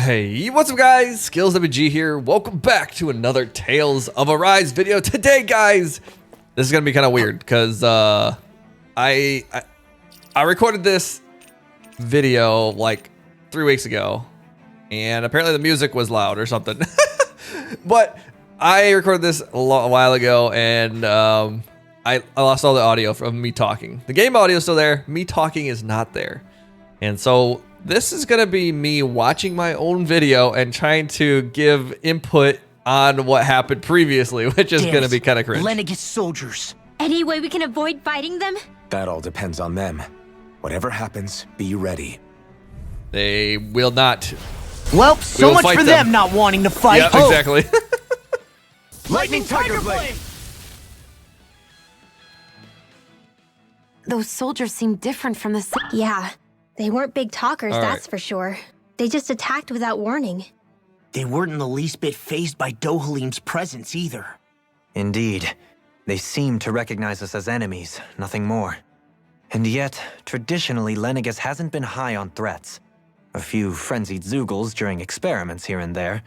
Hey, what's up guys? Skills WG here. Welcome back to another Tales of Arise video. Today, guys, this is gonna be kind of weird because I recorded this video like 3 weeks ago, and apparently the music was loud or something. But I recorded this a while ago, and I lost all the audio from me talking. The game audio is still there. Me talking is not there, and so this is gonna be me watching my own video and trying to give input on what happened previously, which is gonna be kind of cringe. Lenegis soldiers. Any way we can avoid fighting them? That all depends on them. Whatever happens, be ready. They will not. Well, so will much fight for them not wanting to fight. Yeah, exactly. Lightning Tiger Blade! Those soldiers seem different from the... Yeah, they weren't big talkers, All that's right. for sure. They just attacked without warning. They weren't in the least bit fazed by Dohalim's presence either. Indeed. They seem to recognize us as enemies, nothing more. And yet, traditionally, Lenegis hasn't been high on threats. A few frenzied Zeugles during experiments here and there,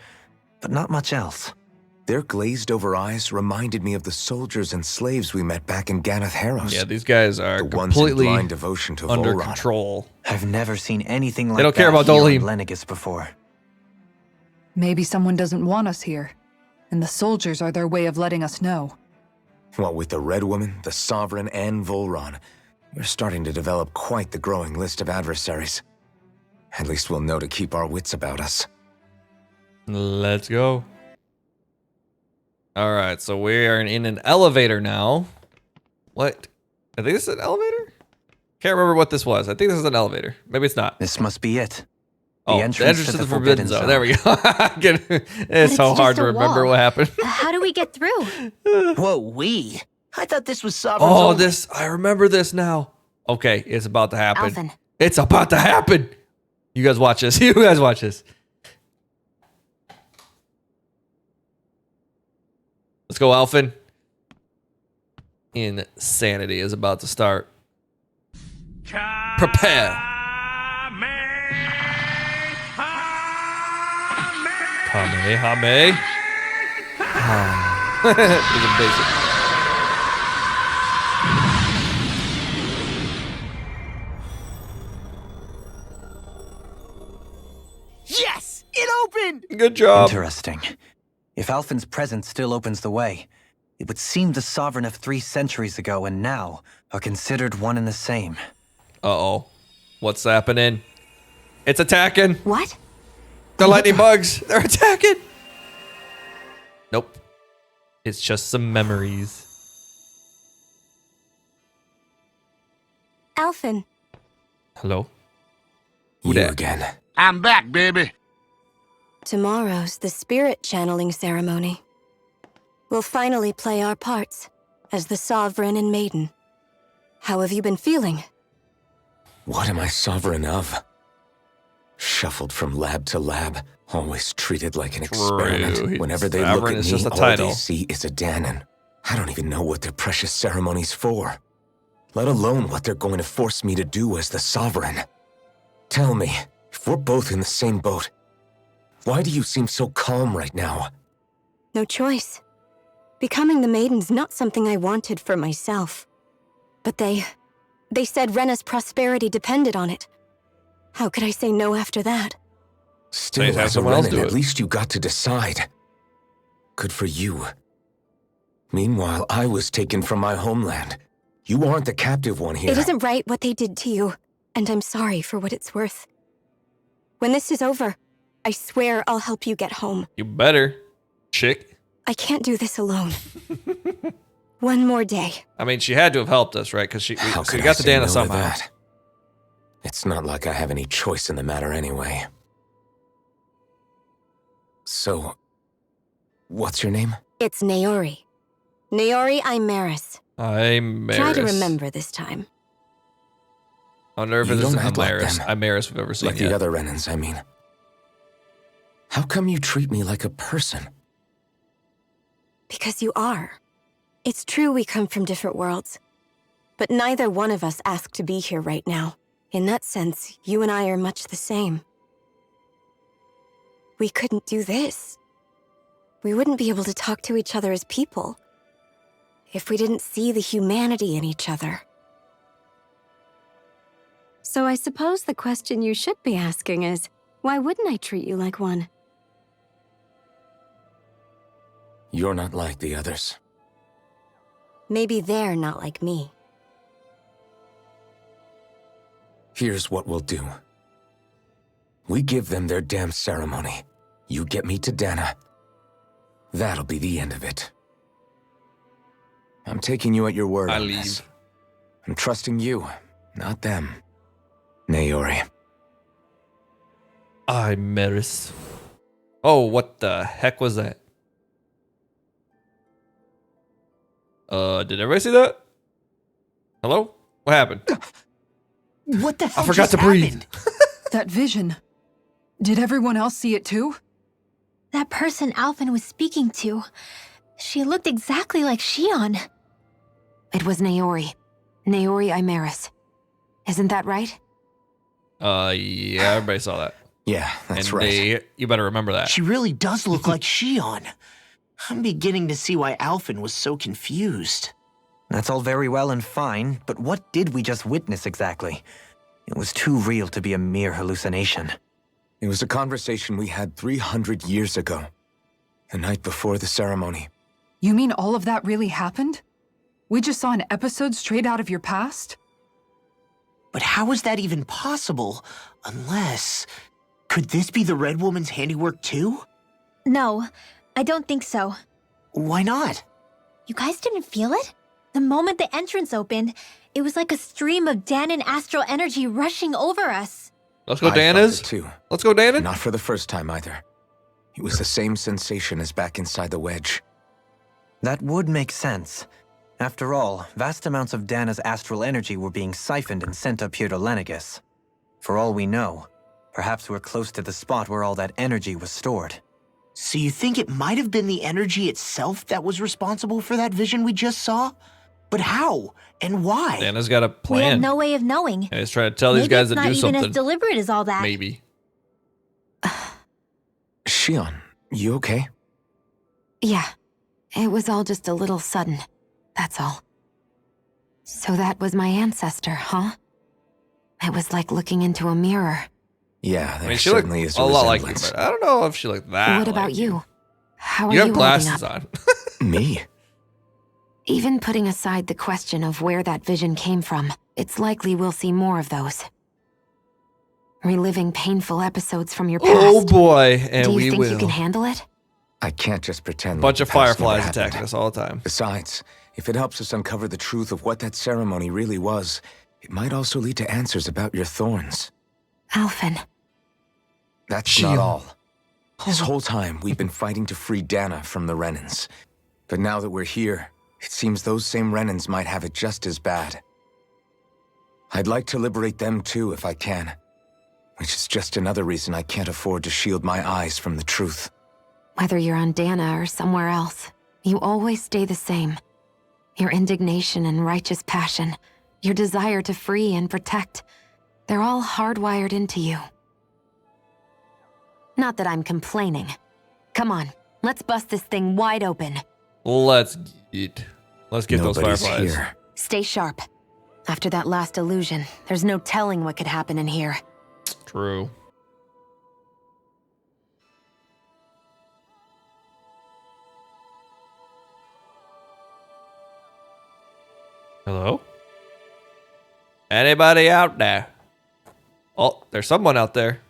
but not much else. Their glazed-over eyes reminded me of the soldiers and slaves we met back in Ganath Harros. Yeah, these guys are the ones in completely blind devotion to under Volron. control. I've never seen anything like They don't care that about here on Dohalim. Lenegis before. Maybe someone doesn't want us here, and the soldiers are their way of letting us know. What with the Red Woman, the Sovereign, and Volron, we're starting to develop quite the growing list of adversaries. At least we'll know to keep our wits about us. Let's go. All right, so we are in an elevator now. What? I think this is an elevator? Can't remember what this was. I think this is an elevator. Maybe it's not. This must be it. Oh, the entrance to the Forbidden Zone. There we go. It's so just hard to a remember wall. what happened. How do we get through? Whoa, we? I thought this was Sovereign's Oh, only- this, I remember this now. Okay, it's about to happen. Alphen. It's about to happen. You guys watch this. You guys watch this. Let's go, Alphen. Insanity is about to start. Prepare. Kamehame. It's a basic. Yes! It opened! Good job. Interesting. If Alphen's presence still opens the way, it would seem the Sovereign of 3 centuries ago and now are considered one and the same. Uh-oh. What's happening? It's attacking. What? The lightning bugs. They're attacking. Nope. It's just some memories. Alphen. Hello? You dat? again. I'm back, baby. Tomorrow's the spirit channeling ceremony. We'll finally play our parts as the Sovereign and Maiden. How have you been feeling? What am I sovereign of? Shuffled from lab to lab, always treated like an experiment. Whenever they look Sovereign at is me, just a all title. they see is a Danon. I don't even know what their precious ceremony's for, let alone what they're going to force me to do as the Sovereign. Tell me, if we're both in the same boat, why do you seem so calm right now? No choice. Becoming the Maiden's not something I wanted for myself. But they said Rena's prosperity depended on it. How could I say no after that? Still, They'd have as a someone else Renan, do at it. least you got to decide. Good for you. Meanwhile, I was taken from my homeland. You aren't the captive one here. It isn't right what they did to you, and I'm sorry for what it's worth. When this is over, I swear I'll help you get home. You better, chick. I can't do this alone. One more day. I mean, she had to have helped us, right? Because she How so could we I got the say no Dhanas to somehow. that? It's not like I have any choice in the matter anyway. So, what's your name? It's Naori. Naori Imaris. I'm Maris. Try to remember this time. I wonder if You this is don't act like Imaris. them. Imaris we've ever seen Like yet. the other Renans, I mean. How come you treat me like a person? Because you are. It's true we come from different worlds. But neither one of us asked to be here right now. In that sense, you and I are much the same. we couldn't do this. We wouldn't be able to talk to each other as people if we didn't see the humanity in each other. So I suppose the question you should be asking is, why wouldn't I treat you like one? You're not like the others. Maybe they're not like me. Here's what we'll do. We give them their damn ceremony. You get me to Dana. That'll be the end of it. I'm taking you at your word. I on leave. this. I'm trusting you, not them. Naori. Maris. Oh, what the heck was that? Did everybody see that? Hello? What happened? What the hell I forgot just to breathe. happened? That vision. Did everyone else see it too? That person Alphen was speaking to, she looked exactly like Shion. It was Naori. Naori Imaris. Isn't that right? Yeah, everybody saw that. Yeah, that's and right. you better remember that. She really does look like Shion. I'm beginning to see why Alphen was so confused. That's all very well and fine, but what did we just witness exactly? It was too real to be a mere hallucination. It was a conversation we had 300 years ago. The night before the ceremony. You mean all of that really happened? We just saw an episode straight out of your past? But how is that even possible? Unless... Could this be the Red Woman's handiwork too? No, I don't think so. Why not? You guys didn't feel it? The moment the entrance opened, it was like a stream of Danan astral energy rushing over us. Let's go, I felt Danas. it too. Let's go, Danan. Not for the first time either. It was the same sensation as back inside the wedge. That would make sense. After all, vast amounts of Dana's astral energy were being siphoned and sent up here to Lenegus. For all we know, perhaps we're close to the spot where all that energy was stored. So you think it might have been the energy itself that was responsible for that vision we just saw? But how? And why? Dana's got a We have plan. no way of knowing. And he's trying to tell these Maybe guys it's to do not even something. as deliberate as all that. Maybe. Shion, you okay? Yeah. It was all just a little sudden. That's all. So that was my ancestor, huh? It was like looking into a mirror. Yeah, there I mean, she looked certainly is a lot like you, resemblance. but I don't know if she looked that. What about like you? How are You you have holding glasses up? on. Me? Even putting aside the question of where that vision came from, it's likely we'll see more of those. Reliving painful episodes from your past. Oh boy, and Do you we think will. you can handle it? I can't just pretend Bunch like of the past never fireflies happened. attacking us all the time. Besides, if it helps us uncover the truth of what that ceremony really was, it might also lead to answers about your thorns. Alphen. That's Shion. not all. This whole time, we've been fighting to free Dana from the Renans. But now that we're here, it seems those same Renans might have it just as bad. I'd like to liberate them too if I can. Which is just another reason I can't afford to shield my eyes from the truth. Whether you're on Dana or somewhere else, you always stay the same. Your indignation and righteous passion, your desire to free and protect, they're all hardwired into you. Not that I'm complaining. Come on, let's bust this thing wide open. Let's get those Nobody's fireflies. here. Stay sharp. After that last illusion, there's no telling what could happen in here. True. Hello? Anybody out there? Oh, there's someone out there.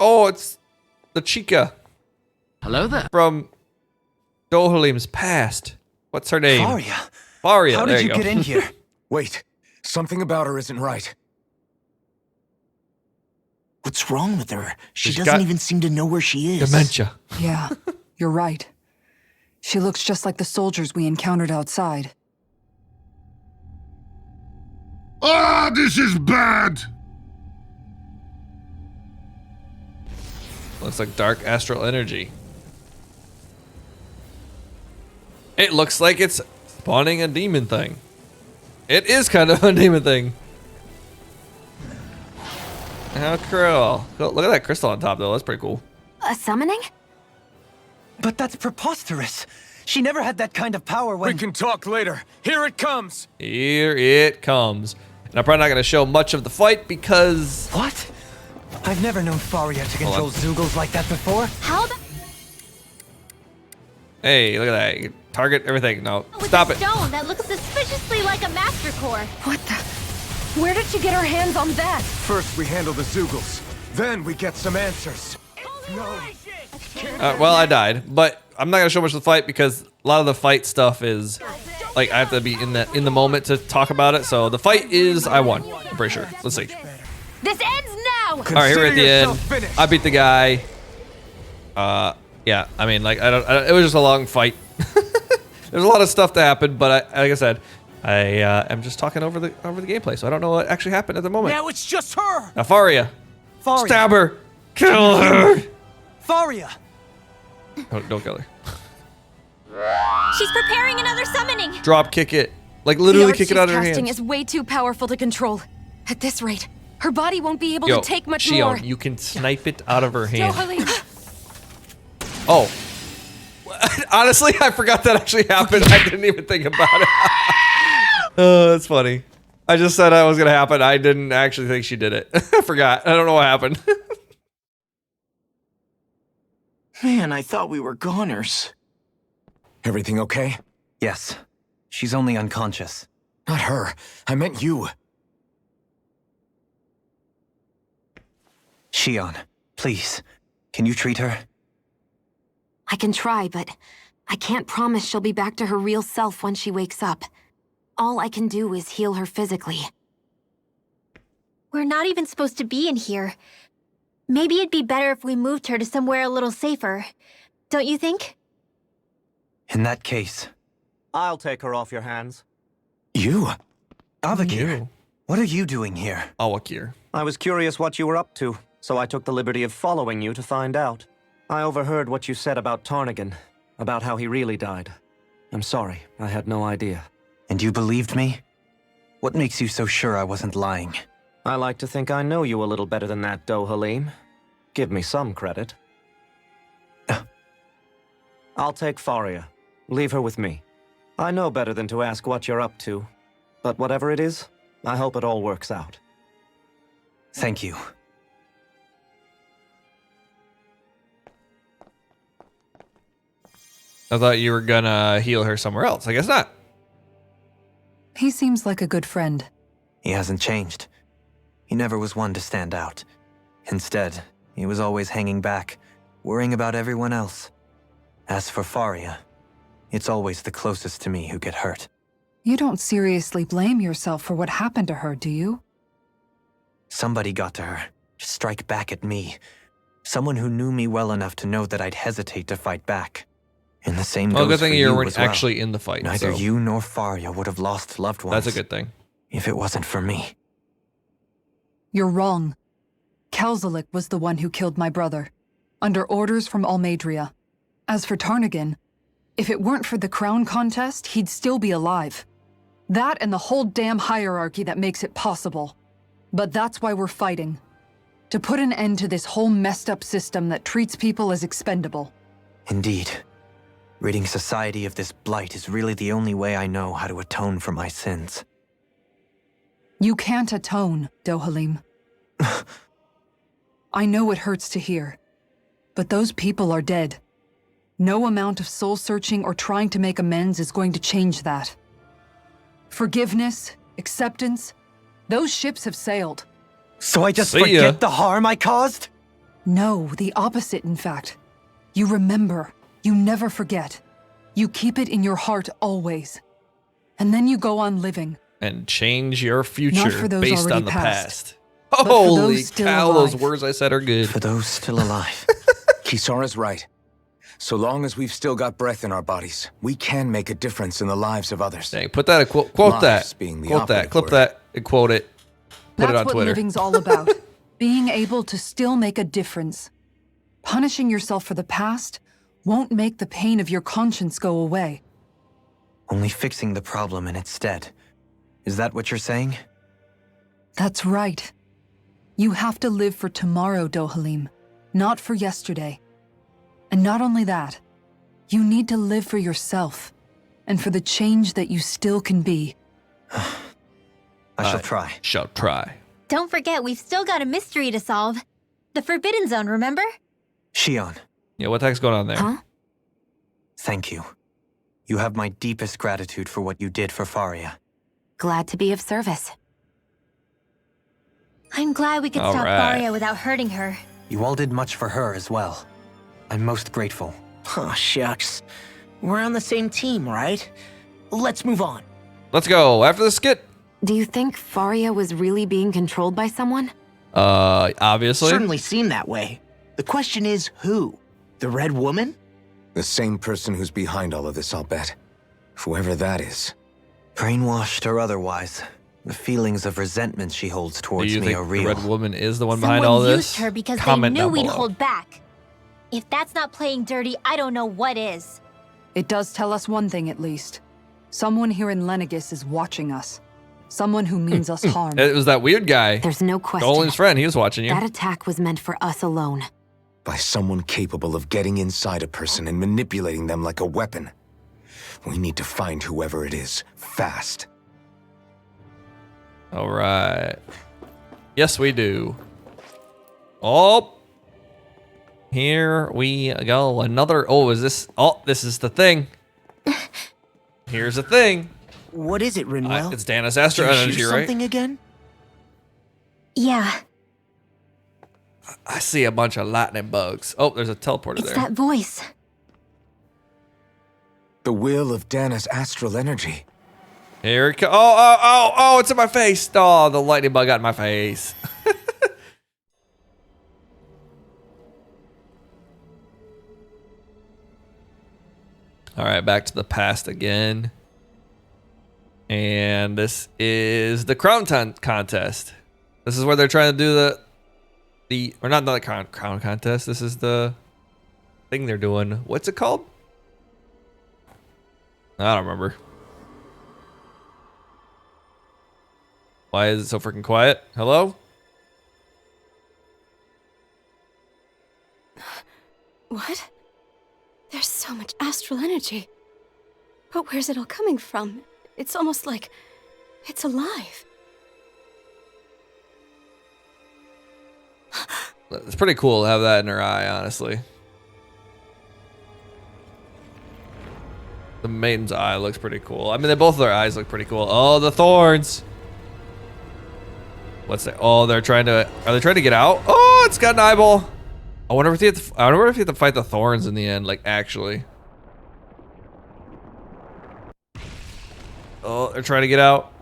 Oh, it's the chica Hello there. from Dohalim's past. What's her name? Faria, Faria. how there did you go. get in here? Wait, something about her isn't right. What's wrong with her? She She's doesn't got even seem to know where she is. Dementia. Yeah, you're right. She looks just like the soldiers we encountered outside. Ah, this is bad! Looks like dark astral energy. It looks like it's spawning a demon thing. It is kind of a demon thing. How cruel. Look at that crystal on top, though. That's pretty cool. A summoning? But that's preposterous. She never had that kind of power when— We can talk later. Here it comes. Here it comes. And I'm probably not going to show much of the fight because... What? I've never known Faria to control Zeugles like that before. How about Hey, look at that. You can target everything. No, with stop a it. stone that looks suspiciously like a Master Core? What the? Where did she get her hands on that? First we handle the Zeugles. Then we get some answers. Well, I died, but I'm not gonna show much of the fight because a lot of the fight stuff is like I have to be in the moment to talk about it. So the fight is I won. I'm pretty sure. Let's see. This ends now! All right, here we're at the end. Finished. I beat the guy. Yeah. I mean, like I don't. It was just a long fight. There's a lot of stuff that happened, but like I said, I am just talking over the gameplay, so I don't know what actually happened at the moment. Now it's just her! Faria. Faria. Stab her. Kill her. Faria! Don't kill her. She's preparing another summoning! Drop kick it. Like literally the kick it out of her casting hands. is way too powerful to control. At this rate, her body won't be able Yo, to take much Shion, more. you can snipe it out of her hand. Dohalim. Oh. Honestly, I forgot that actually happened. I didn't even think about it. Oh, that's funny. I just said that was going to happen. I didn't actually think she did it. I forgot. I don't know what happened. Man, I thought we were goners. Everything okay? Yes. She's only unconscious. Not her. I meant you. Shion, please, can you treat her? I can try, but I can't promise she'll be back to her real self when she wakes up. All I can do is heal her physically. We're not even supposed to be in here. Maybe it'd be better if we moved her to somewhere a little safer. Don't you think? In that case, I'll take her off your hands. you? Avakir, You. what are you doing here? Awakir. I was curious what you were up to, so I took the liberty of following you to find out. I overheard what you said about Tarnigan, about how he really died. I'm sorry, I had no idea. And you believed me? What makes you so sure I wasn't lying? I like to think I know you a little better than that, Dohalim. Give me some credit. I'll take Faria. Leave her with me. I know better than to ask what you're up to. But whatever it is, I hope it all works out. Thank you. I thought you were gonna heal her somewhere else. I guess not. He seems like a good friend. He hasn't changed. He never was one to stand out. Instead, he was always hanging back, worrying about everyone else. As for Faria, it's always the closest to me who get hurt. You don't seriously blame yourself for what happened to her, do you? Somebody got to her, to strike back at me. Someone who knew me well enough to know that I'd hesitate to fight back. And the same Well, goes good thing for you you weren't as well. actually in the fight. Neither so you nor Faria would have lost loved ones. That's a good thing. If it wasn't for me. You're wrong. Kalzalik was the one who killed my brother, under orders from Almadria. As for Tarnigan, if it weren't for the crown contest, he'd still be alive. That and the whole damn hierarchy that makes it possible. But that's why we're fighting. To put an end to this whole messed up system that treats people as expendable. Indeed. Ridding society of this blight is really the only way I know how to atone for my sins. You can't atone, Dohalim. I know it hurts to hear, but those people are dead. No amount of soul-searching or trying to make amends is going to change that. Forgiveness, acceptance, those ships have sailed. So I just See ya. forget the harm I caused? No, the opposite, in fact. You remember. You never forget. You keep it in your heart always. And then you go on living. And change your Not future for those based already on the passed, past. for Holy those still cow, those alive. words I said are good. For those still alive. Kisara's right. So long as we've still got breath in our bodies, we can make a difference in the lives of others. Dang, put that, quote Lives that, being the quote that, operative clip word. that, and quote it. Put That's it on what Twitter. living's all about. Being able to still make a difference. Punishing yourself for the past won't make the pain of your conscience go away. Only fixing the problem in its stead. Is that what you're saying? That's right. You have to live for tomorrow, Dohalim, not for yesterday. And not only that, you need to live for yourself and for the change that you still can be. I shall try. Shall try. Don't forget, we've still got a mystery to solve. The Forbidden Zone, remember? Shion, Yeah, what the heck's going on there? Huh? thank you. You have my deepest gratitude for what you did for Faria. Glad to be of service. I'm glad we could All stop right. Faria without hurting her. You all did much for her as well. I'm most grateful. Oh, shucks. We're on the same team, right? Let's move on. Let's go. After the skit. Do you think Faria was really being controlled by someone? Obviously. Certainly seemed that way. The question is, who? The Red Woman? The same person who's behind all of this, I'll bet. Whoever that is. Brainwashed or otherwise, the feelings of resentment she holds Do towards you me think are the real. Red Woman is the one Someone behind all used this? her because Comment they knew down we'd below. hold back. If that's not playing dirty, I don't know what is. It does tell us one thing at least. Someone here in Lenegis is watching us. Someone who means us harm. It was that weird guy. There's no question. Dolan's friend. He was watching you. That attack was meant for us alone. By someone capable of getting inside a person and manipulating them like a weapon. We need to find whoever it is, fast. All right. Yes, we do. Oh. Here we go. Another. Oh, is this? Oh, this is the thing. Here's the thing. What is it, Rinwell? It's Dhanas Did Astro you Energy, hear right? something again? Yeah, I see a bunch of lightning bugs. Oh, there's a teleporter it's there. that voice. The will of Dhanas astral energy. Here it comes. Oh, it's in my face. Oh, the lightning bug got in my face. All right, back to the past again. And this is the crown contest. This is where they're trying to do or not the crown contest. This is the thing they're doing. What's it called? I don't remember. Why is it so freaking quiet? Hello? What? There's so much astral energy. But where's it all coming from? It's almost like it's alive. It's pretty cool to have that in her eye, honestly. The maiden's eye looks pretty cool. I mean, both of their eyes look pretty cool. Oh, the thorns. What's that? Oh, are they trying to get out? Oh, it's got an eyeball. I wonder if you have to fight the thorns in the end, like actually. Oh, they're trying to get out.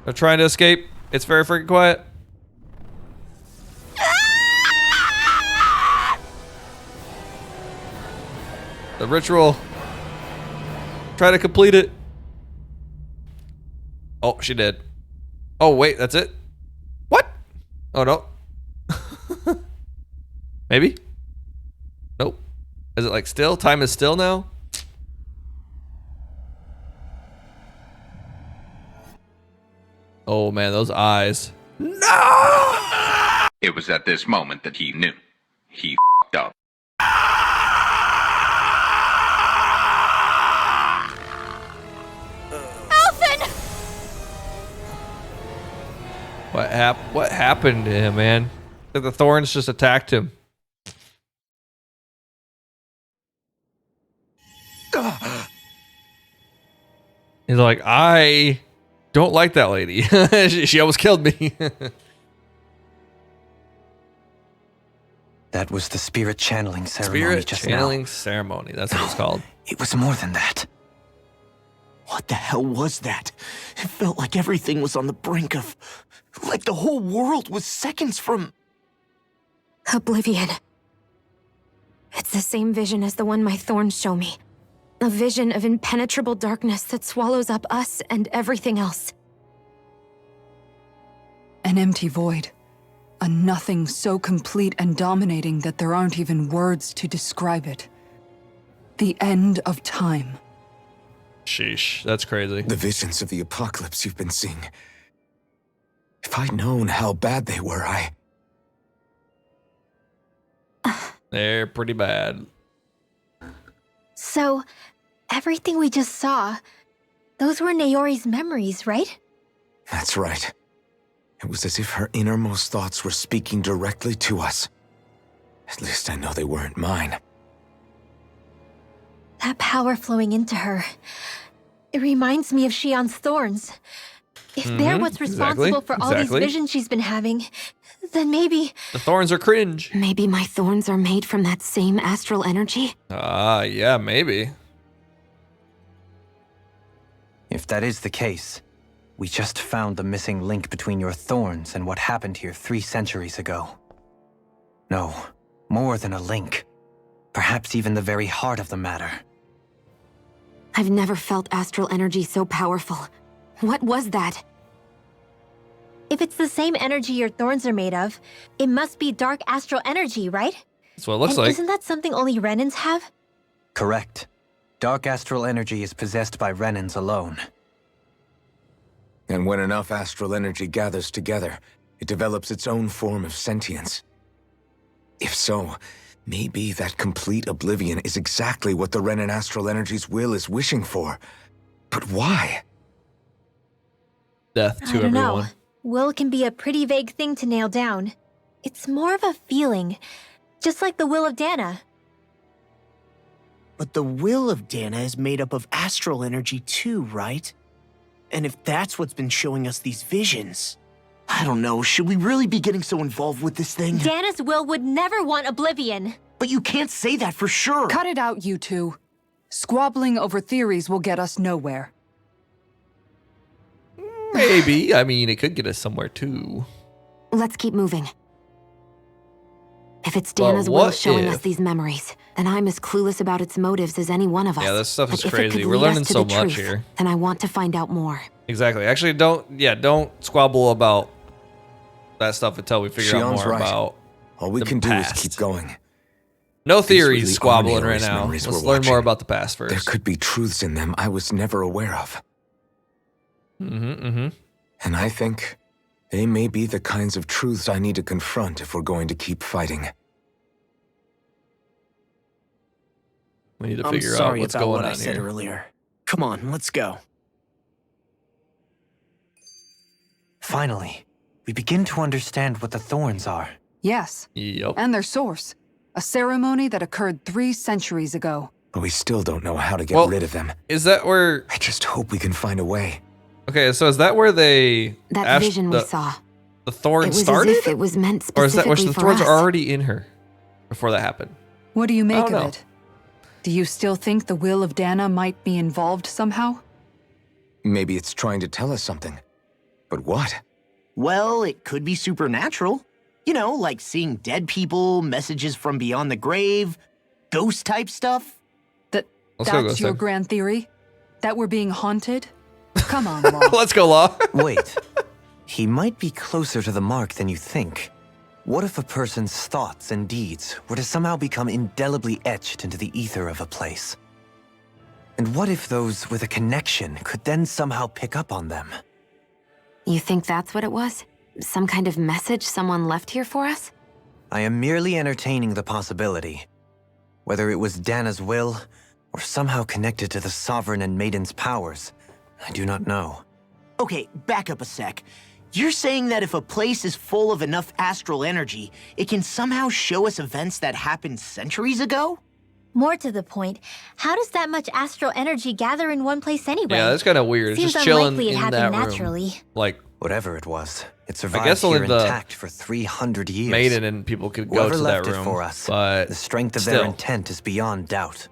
They're trying to escape. It's very freaking quiet. The ritual. Try to complete it. Oh, she did. Oh, wait, that's it? What? Oh, no. Maybe? Nope. Is it like still? Time is still now? Oh, man, those eyes. No! It was at this moment that he knew. He f'd up. Alphen! What happened to him, man? That the thorns just attacked him. He's like, I don't like that lady. she almost killed me. That was the spirit channeling ceremony Spirit just channeling ceremony. That's what it's called. It was more than that. What the hell was that? It felt like everything was on the brink of... Like the whole world was seconds from... Oblivion. It's the same vision as the one my thorns show me. A vision of impenetrable darkness that swallows up us and everything else. An empty void. A nothing so complete and dominating that there aren't even words to describe it. The end of time. Sheesh, that's crazy. The visions of the apocalypse you've been seeing. If I'd known how bad they were, They're pretty bad. So, everything we just saw, those were Naori's memories, right? That's right. It was as if her innermost thoughts were speaking directly to us. At least I know they weren't mine. That power flowing into her, it reminds me of Xion's thorns. If they're what's responsible for all these visions she's been having, then maybe... The thorns are cringe. Maybe my thorns are made from that same astral energy? Yeah, maybe. If that is the case, we just found the missing link between your thorns and what happened here 3 centuries ago. No, more than a link. Perhaps even the very heart of the matter. I've never felt astral energy so powerful. What was that? If it's the same energy your thorns are made of, it must be dark astral energy, right? That's what it looks And like. isn't that something only Renans have? Correct. Dark astral energy is possessed by Renans alone. And when enough astral energy gathers together, it develops its own form of sentience. If so, maybe that complete oblivion is exactly what the Renan astral energy's will is wishing for. But why? Death to I don't know. everyone. Will can be a pretty vague thing to nail down. It's more of a feeling, just like the will of Dana. But the will of Dana is made up of astral energy too, right? And if that's what's been showing us these visions... I don't know, should we really be getting so involved with this thing? Dana's will would never want oblivion. But you can't say that for sure. Cut it out, you two. Squabbling over theories will get us nowhere. Maybe. I mean, it could get us somewhere too. Let's keep moving. If it's But Dana's will what showing us if- these memories, then I'm as clueless about its motives as any one of us. Yeah, this stuff is But if it crazy. could We're lead us learning to so the much truth, here. then I want to find out more. Exactly. Actually, don't squabble about that stuff until we figure out Xion's more right. about All we the can do past. is keep going. No These theories really are squabbling right Naori's now. memories Let's we're learn more watching. about the past There first. could be truths in them I was never aware of. And I think they may be the kinds of truths I need to confront if we're going to keep fighting. We need to I'm figure out sorry what's about going what I on said here. earlier. Come on, let's go. Finally, we begin to understand what the thorns are. Yes, Yep. and their source. A ceremony that occurred 3 centuries ago. But we still don't know how to get Well, rid of them. Is that where? I just hope we can find a way. Okay, so is that where they? That vision we saw. The thorn It was started, as if it was meant or is that where specifically the for thorns us. are already in her before that happened? What do you make don't of know. it? Do you still think the will of Dana might be involved somehow? Maybe it's trying to tell us something. But what? Well, it could be supernatural. You know, like seeing dead people, messages from beyond the grave, ghost-type stuff. Let's go, That's Ghost your Egg. grand theory? That we're being haunted? Come on, Law. Let's go, Law. Wait, he might be closer to the mark than you think. What if a person's thoughts and deeds were to somehow become indelibly etched into the ether of a place? And what if those with a connection could then somehow pick up on them? You think that's what it was? Some kind of message someone left here for us? I am merely entertaining the possibility. Whether it was Dana's will, or somehow connected to the Sovereign and Maiden's powers, I do not know. Okay, back up a sec. You're saying that if a place is full of enough astral energy, it can somehow show us events that happened centuries ago? More to the point, how does that much astral energy gather in one place anyway? Yeah, that's kind of weird. It's Seems just chilling unlikely it in happened that room. naturally. Like Whatever it was, it survived guess only here the intact for 300 years. Maiden and people could go Whoever to left that it room, for us, but the strength of still. their intent is beyond doubt.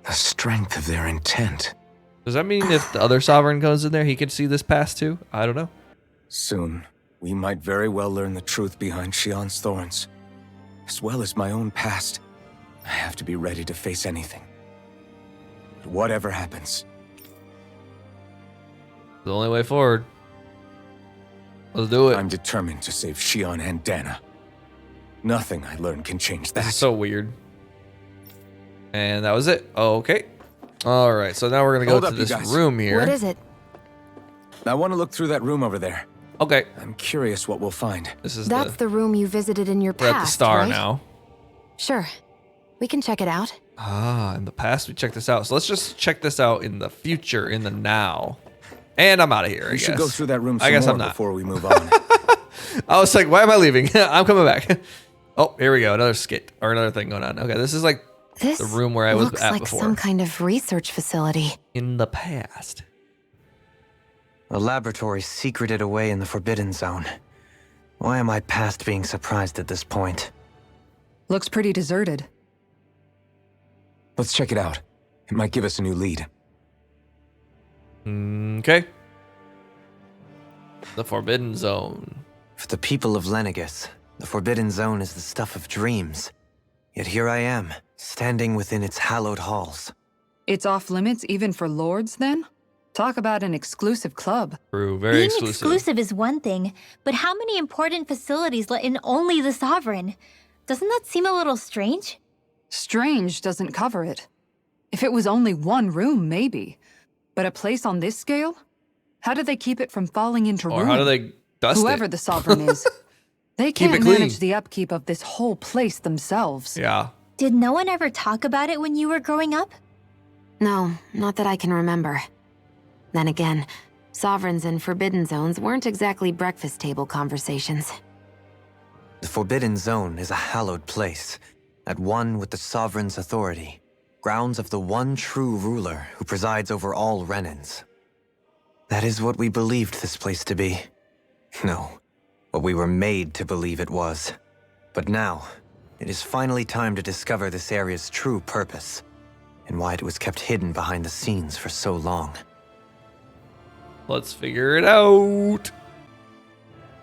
The strength of their intent. Does that mean if the other sovereign goes in there, he could see this past too? I don't know. Soon, we might very well learn the truth behind Xion's thorns. As well as my own past. I have to be ready to face anything. But whatever happens, The only way forward. Let's do it. I'm determined to save Xion and Dana. Nothing I learn can change This that. is so weird. And that was it. Okay. All right. So now we're gonna go Hold to up, you this guys. room here. What is it? I want to look through that room over there. Okay. I'm curious what we'll find. This is That's the room you visited in your we're past, at the star right? now. Sure. We can check it out. Ah, in the past we checked this out. So let's just check this out in the future, in the now. And I'm out of here, I We guess. should go through that room I guess some I'm more not. before we move on. I was like, why am I leaving? I'm coming back. Oh, here we go. Another skit or another thing going on. Okay, this is like This the room where I was looks at like before. some kind of research facility. In the past. A laboratory secreted away in the Forbidden Zone. Why am I past being surprised at this point? Looks pretty deserted. Let's check it out. It might give us a new lead. Okay. The Forbidden Zone. For the people of Lenegus, the Forbidden Zone is the stuff of dreams. Yet here I am, standing within its hallowed halls. It's off limits even for lords, then? Talk about an exclusive club. True, very Being exclusive. exclusive is one thing, but how many important facilities let in only the Sovereign? Doesn't that seem a little strange? Strange doesn't cover it. If it was only one room, maybe. But a place on this scale? How do they keep it from falling into ruin? Or how do they dust Whoever it? the Sovereign is. They Keep can't it clean. manage the upkeep of this whole place themselves. Yeah. Did no one ever talk about it when you were growing up? No, not that I can remember. Then again, sovereigns and forbidden zones weren't exactly breakfast table conversations. The Forbidden Zone is a hallowed place, at one with the Sovereign's authority, grounds of the one true ruler who presides over all Renans. That is what we believed this place to be. No, what we were made to believe it was. But now, it is finally time to discover this area's true purpose, and why it was kept hidden behind the scenes for so long. Let's figure it out.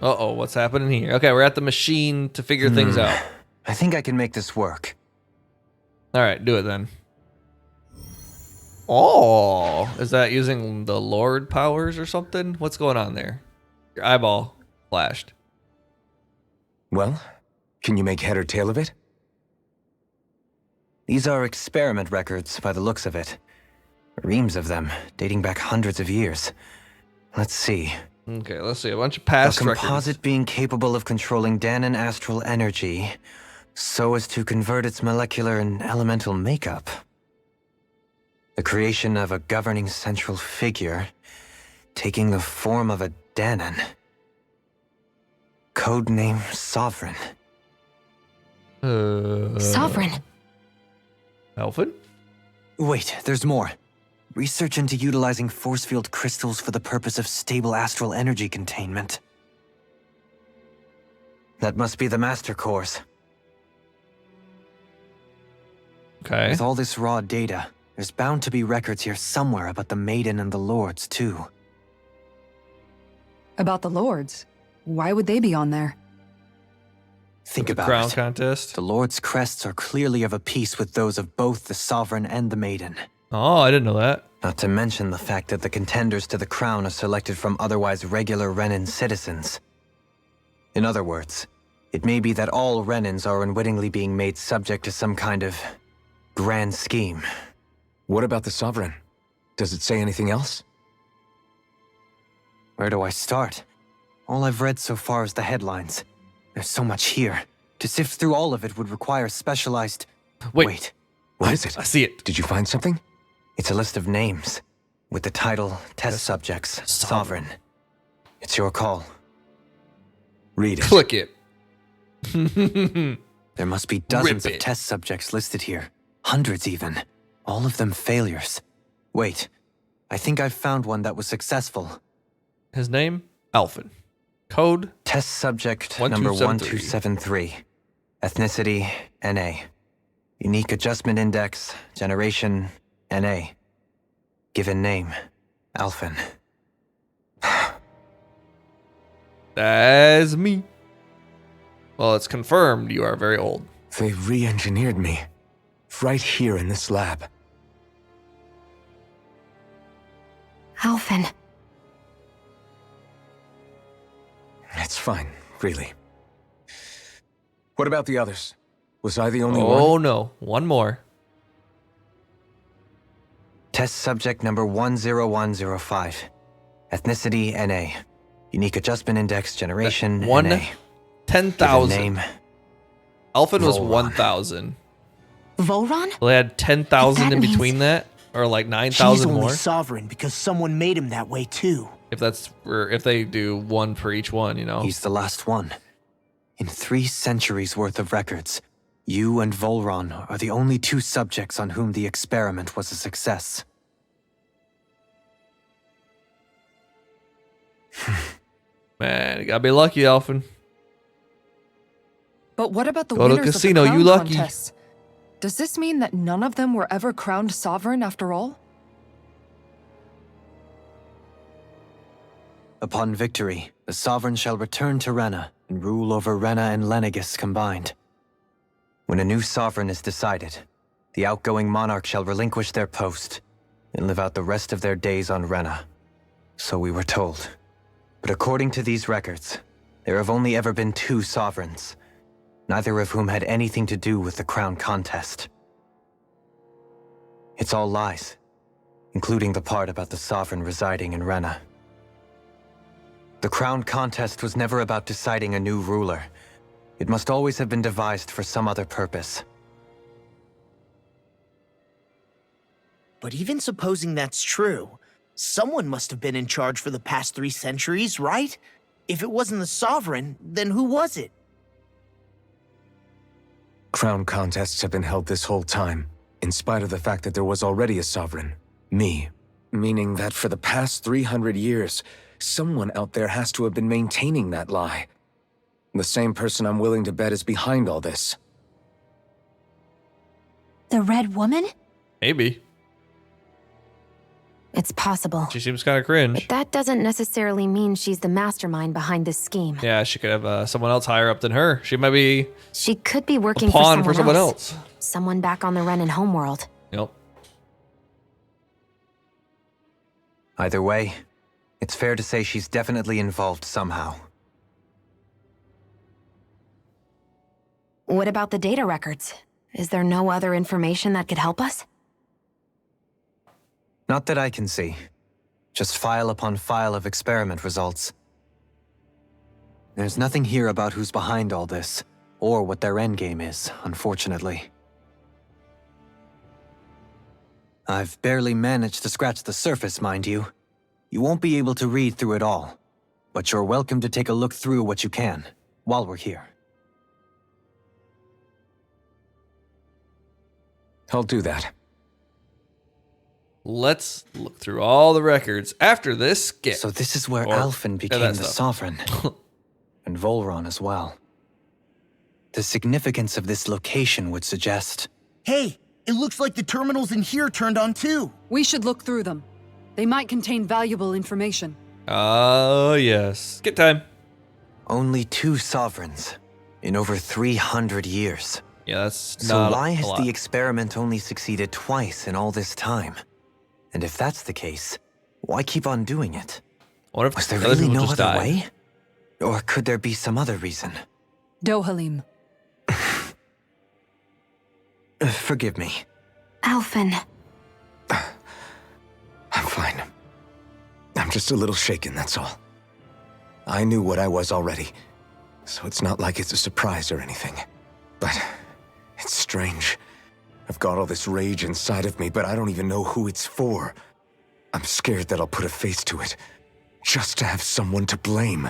Uh-oh, what's happening here? Okay, we're at the machine to figure things out. I think I can make this work. All right, do it then. Oh, is that using the Lord powers or something? What's going on there? Your eyeball flashed. Well, can you make head or tail of it? These are experiment records by the looks of it. Reams of them, dating back hundreds of years. Let's see. Okay, let's see. A bunch of past A records. composite being capable of controlling Dhanan astral energy so as to convert its molecular and elemental makeup. The creation of a governing central figure, taking the form of a Dhanan. Codename Sovereign. Sovereign. Alphen? Wait, there's more. Research into utilizing force field crystals for the purpose of stable astral energy containment. That must be the master course. Okay. With all this raw data, there's bound to be records here somewhere about the Maiden and the Lords, too. About the lords? Why would they be on there? Think The about crown it. contest. The Lord's crests are clearly of a piece with those of both the Sovereign and the Maiden. Oh, I didn't know that. Not to mention the fact that the contenders to the crown are selected from otherwise regular Renan citizens. In other words, it may be that all Renans are unwittingly being made subject to some kind of grand scheme. What about the Sovereign? Does it say anything else? Where do I start? All I've read so far is the headlines. There's so much here. To sift through all of it would require specialized... Wait. What is it? I see it. Did you find something? It's a list of names, with the title Test Subjects, Sovereign. It's your call. Read it. Click it. There must be dozens Rip of it. test subjects listed here. Hundreds even. All of them failures. Wait, I think I've found one that was successful. His name? Alphen. Code? Test subject number 1273. Ethnicity, NA. Unique adjustment index, generation, NA. Given name, Alphen. That's me. Well, it's confirmed you are very old. They re-engineered me. Right here in this lab. Alphen. It's fine, really. What about the others? Was I the only one? Oh no, one more. Test subject number 10105. Ethnicity, NA. Unique adjustment index, generation, One NA. 10,000. Given name, Alphen was Volron. 1,000. Volron? Well, they had 10,000 That in means- between that, or like He's 9,000 only more. sovereign because someone made him that way too. If that's for, if they do one for each one, you know. He's the last one. In 3 centuries worth of records, you and Volron are the only 2 subjects on whom the experiment was a success. Man, you gotta be lucky, Alphen. But what about the Go to winners casino, of the you crown lucky. contests? Does this mean that none of them were ever crowned sovereign after all? Upon victory, the Sovereign shall return to Rena and rule over Rena and Lenegis combined. When a new sovereign is decided, the outgoing monarch shall relinquish their post and live out the rest of their days on Rena. So we were told. But according to these records, there have only ever been 2 sovereigns, neither of whom had anything to do with the crown contest. It's all lies, including the part about the sovereign residing in Rena. The crown contest was never about deciding a new ruler. It must always have been devised for some other purpose. But even supposing that's true, someone must have been in charge for the past 3 centuries, right? If it wasn't the sovereign, then who was it? Crown contests have been held this whole time, in spite of the fact that there was already a sovereign. Me. Meaning that for the past 300 years, someone out there has to have been maintaining that lie. The same person I'm willing to bet is behind all this. The Red Woman? Maybe. It's possible. She seems kind of cringe. But that doesn't necessarily mean she's the mastermind behind this scheme. Yeah, she could have someone else higher up than her. She might be She could be working a pawn for someone else. Someone back on the Renan homeworld. Yep. Either way, it's fair to say she's definitely involved somehow. What about the data records? Is there no other information that could help us? Not that I can see. Just file upon file of experiment results. There's nothing here about who's behind all this, or what their endgame is, unfortunately. I've barely managed to scratch the surface, mind you. You won't be able to read through it all, but you're welcome to take a look through what you can, while we're here. I'll do that. Let's look through all the records after this skip. So this is where Or- Alphen became that the stuff. Sovereign. And Volron as well. The significance of this location would suggest... Hey, it looks like the terminals in here turned on too. We should look through them. They might contain valuable information. Oh, yes. Skip time. Only 2 sovereigns in over 300 years. Yeah, that's So not why a has lot. the experiment only succeeded twice in all this time? And if that's the case, why keep on doing it? What if Was there other really people no just other died? way? Or could there be some other reason? Dohalim. Forgive me. Alphen. I'm fine. I'm just a little shaken, that's all. I knew what I was already, so it's not like it's a surprise or anything. But it's strange. I've got all this rage inside of me, but I don't even know who it's for. I'm scared that I'll put a face to it, just to have someone to blame.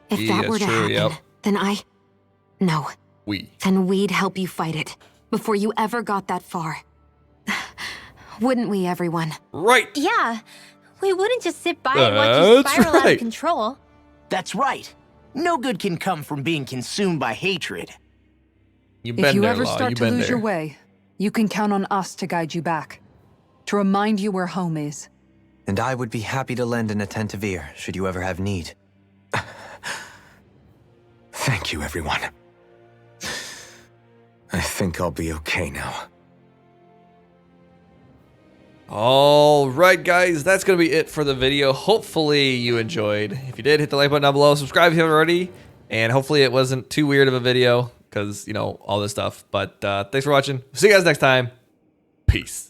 If Yeah, that were to true, happen, yep. then No. Then we'd help you fight it. Before you ever got that far. Wouldn't we, everyone? Right. Yeah. We wouldn't just sit by and watch you That's spiral out right. of control. That's right. No good can come from being consumed by hatred. You've If been you there, ever Law. start You've to been lose there. your way, you can count on us to guide you back. To remind you where home is. And I would be happy to lend an attentive ear, should you ever have need. Thank you, everyone. I think I'll be okay now. All right, guys, that's going to be it for the video. Hopefully you enjoyed. If you did, hit the like button down below. Subscribe if you haven't already. And hopefully it wasn't too weird of a video because, you know, all this stuff. But thanks for watching. See you guys next time. Peace.